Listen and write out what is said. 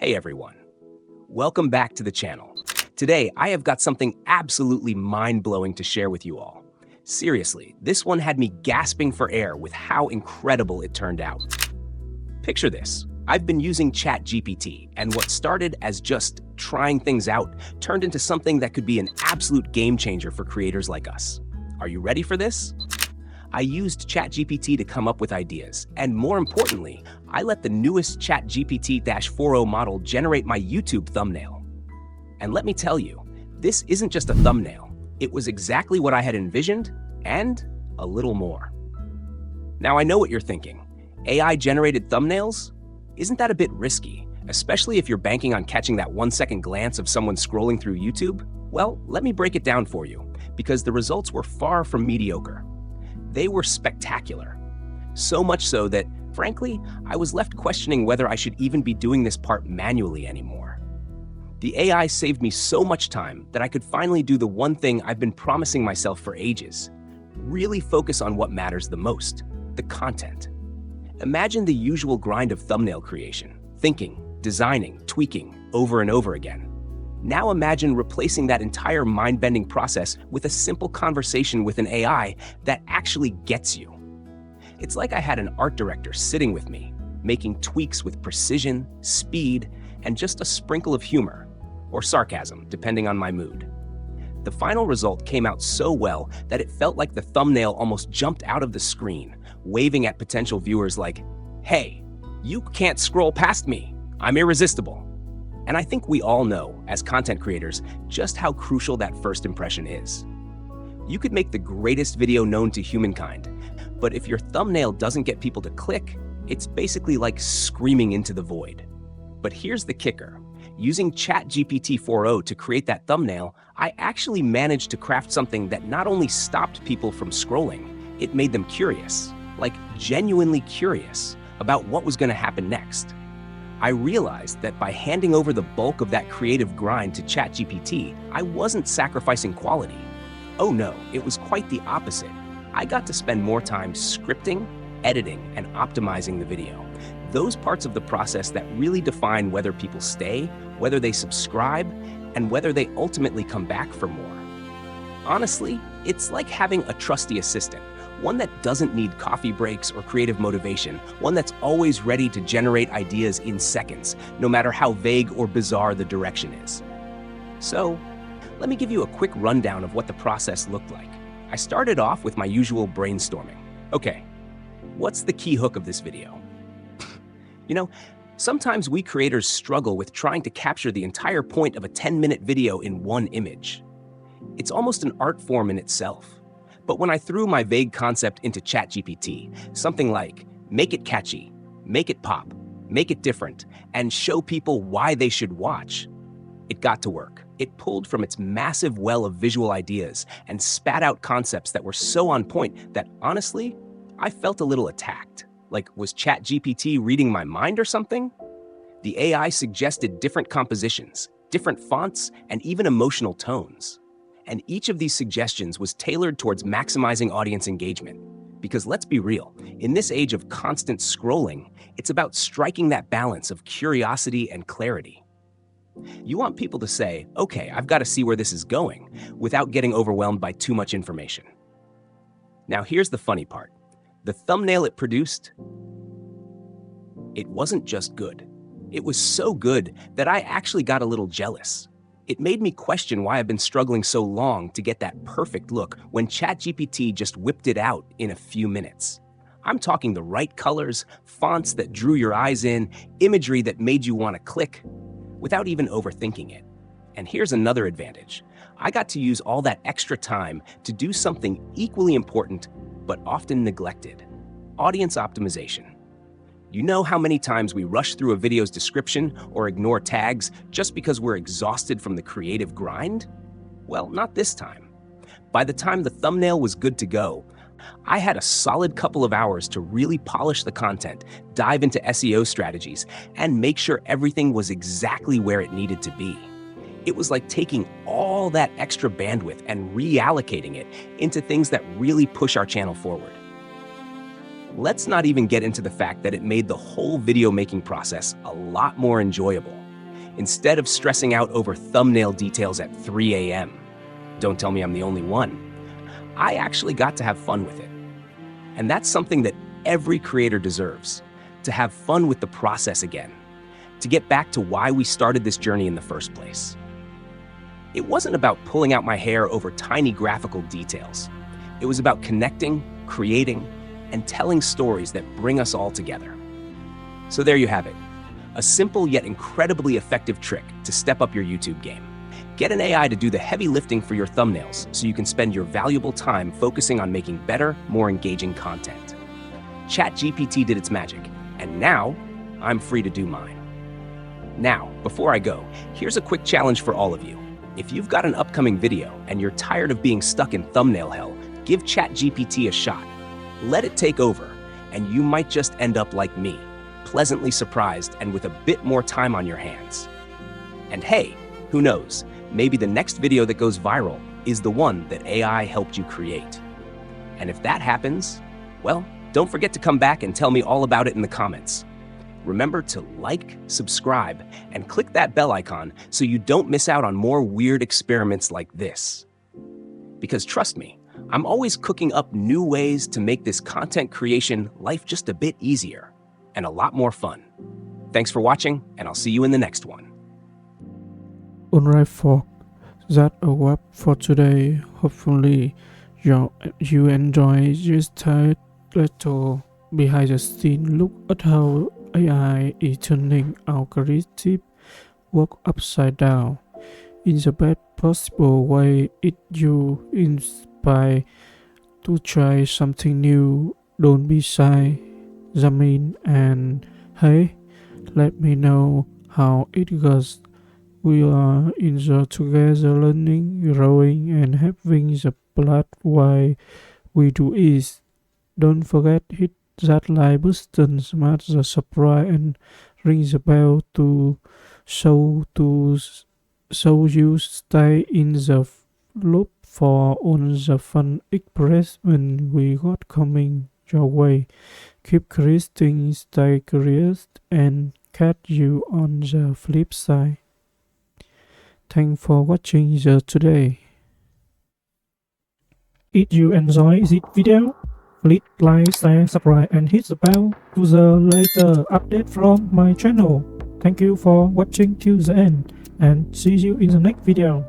Hey everyone, welcome back to the channel. Today, I have got something absolutely mind-blowing to share with you all. Seriously, this one had me gasping for air with how incredible it turned out. Picture this. I've been using ChatGPT, and what started as just trying things out turned into something that could be an absolute game changer for creators like us. Are you ready for this? I used ChatGPT to come up with ideas, and more importantly, I let the newest ChatGPT 4.0 model generate my YouTube thumbnail. And let me tell you, this isn't just a thumbnail. It was exactly what I had envisioned, and a little more. Now I know what you're thinking. AI-generated thumbnails? Isn't that a bit risky, especially if you're banking on catching that 1-second glance of someone scrolling through YouTube? Well, let me break it down for you, because the results were far from mediocre. They were spectacular. So much so that, frankly, I was left questioning whether I should even be doing this part manually anymore. The AI saved me so much time that I could finally do the one thing I've been promising myself for ages. Really focus on what matters the most, the content. Imagine the usual grind of thumbnail creation, thinking, designing, tweaking, over and over again. Now imagine replacing that entire mind-bending process with a simple conversation with an AI that actually gets you. It's like I had an art director sitting with me, making tweaks with precision, speed, and just a sprinkle of humor, or sarcasm, depending on my mood. The final result came out so well that it felt like the thumbnail almost jumped out of the screen, waving at potential viewers like, "Hey, you can't scroll past me. I'm irresistible." And I think we all know, as content creators, just how crucial that first impression is. You could make the greatest video known to humankind, but if your thumbnail doesn't get people to click, it's basically like screaming into the void. But here's the kicker. Using ChatGPT 4.0 to create that thumbnail, I actually managed to craft something that not only stopped people from scrolling, it made them curious, like genuinely curious, about what was going to happen next. I realized that by handing over the bulk of that creative grind to ChatGPT, I wasn't sacrificing quality. Oh no, it was quite the opposite. I got to spend more time scripting, editing, and optimizing the video. Those parts of the process that really define whether people stay, whether they subscribe, and whether they ultimately come back for more. Honestly, it's like having a trusty assistant. One that doesn't need coffee breaks or creative motivation, one that's always ready to generate ideas in seconds, no matter how vague or bizarre the direction is. So, let me give you a quick rundown of what the process looked like. I started off with my usual brainstorming. Okay, what's the key hook of this video? Sometimes we creators struggle with trying to capture the entire point of a 10-minute video in one image. It's almost an art form in itself. But when I threw my vague concept into ChatGPT, something like, make it catchy, make it pop, make it different, and show people why they should watch, it got to work. It pulled from its massive well of visual ideas and spat out concepts that were so on point that, honestly, I felt a little attacked. Like, was ChatGPT reading my mind or something? The AI suggested different compositions, different fonts, and even emotional tones. And each of these suggestions was tailored towards maximizing audience engagement. Because let's be real, in this age of constant scrolling, it's about striking that balance of curiosity and clarity. You want people to say, okay, I've got to see where this is going, without getting overwhelmed by too much information. Now here's the funny part. The thumbnail it produced, it wasn't just good. It was so good that I actually got a little jealous. It made me question why I've been struggling so long to get that perfect look when ChatGPT just whipped it out in a few minutes. I'm talking the right colors, fonts that drew your eyes in, imagery that made you want to click, without even overthinking it. And here's another advantage. I got to use all that extra time to do something equally important, but often neglected: audience optimization. You know how many times we rush through a video's description or ignore tags just because we're exhausted from the creative grind? Well, not this time. By the time the thumbnail was good to go, I had a solid couple of hours to really polish the content, dive into SEO strategies, and make sure everything was exactly where it needed to be. It was like taking all that extra bandwidth and reallocating it into things that really push our channel forward. Let's not even get into the fact that it made the whole video making process a lot more enjoyable. instead of stressing out over thumbnail details at 3 a.m. Don't tell me I'm the only one. I actually got to have fun with it. And that's something that every creator deserves, to have fun with the process again, to get back to why we started this journey in the first place. It wasn't about pulling out my hair over tiny graphical details. It was about connecting, creating, and telling stories that bring us all together. So there you have it, a simple yet incredibly effective trick to step up your YouTube game. Get an AI to do the heavy lifting for your thumbnails so you can spend your valuable time focusing on making better, more engaging content. ChatGPT did its magic, and now I'm free to do mine. Now, before I go, here's a quick challenge for all of you. If you've got an upcoming video and you're tired of being stuck in thumbnail hell, give ChatGPT a shot. Let it take over, and you might just end up like me, pleasantly surprised and with a bit more time on your hands. And hey, who knows, maybe the next video that goes viral is the one that AI helped you create. And if that happens, well, don't forget to come back and tell me all about it in the comments. Remember to like, subscribe, and click that bell icon so you don't miss out on more weird experiments like this. Because trust me, I'm always cooking up new ways to make this content creation life just a bit easier and a lot more fun. Thanks for watching, and I'll see you in the next one. Alright folks, that's a wrap for today. Hopefully you enjoy this tight little behind the scene look at how AI is turning our creative work upside down in the best possible way. It you inspire to try something new. Don't be shy, Zamin, and hey, let me know how it goes. We are in the together, learning, growing, and having the blood while we do it. Don't forget hit that like button, smash the subscribe, and ring the bell to so you stay in the loop for all the fun express when we got coming your way. Keep creating, stay curious, and catch you on the flip side. Thanks for watching today. If you enjoy this video, please like, share, subscribe, and hit the bell to the later update from my channel. Thank you for watching till the end, and see you in the next video.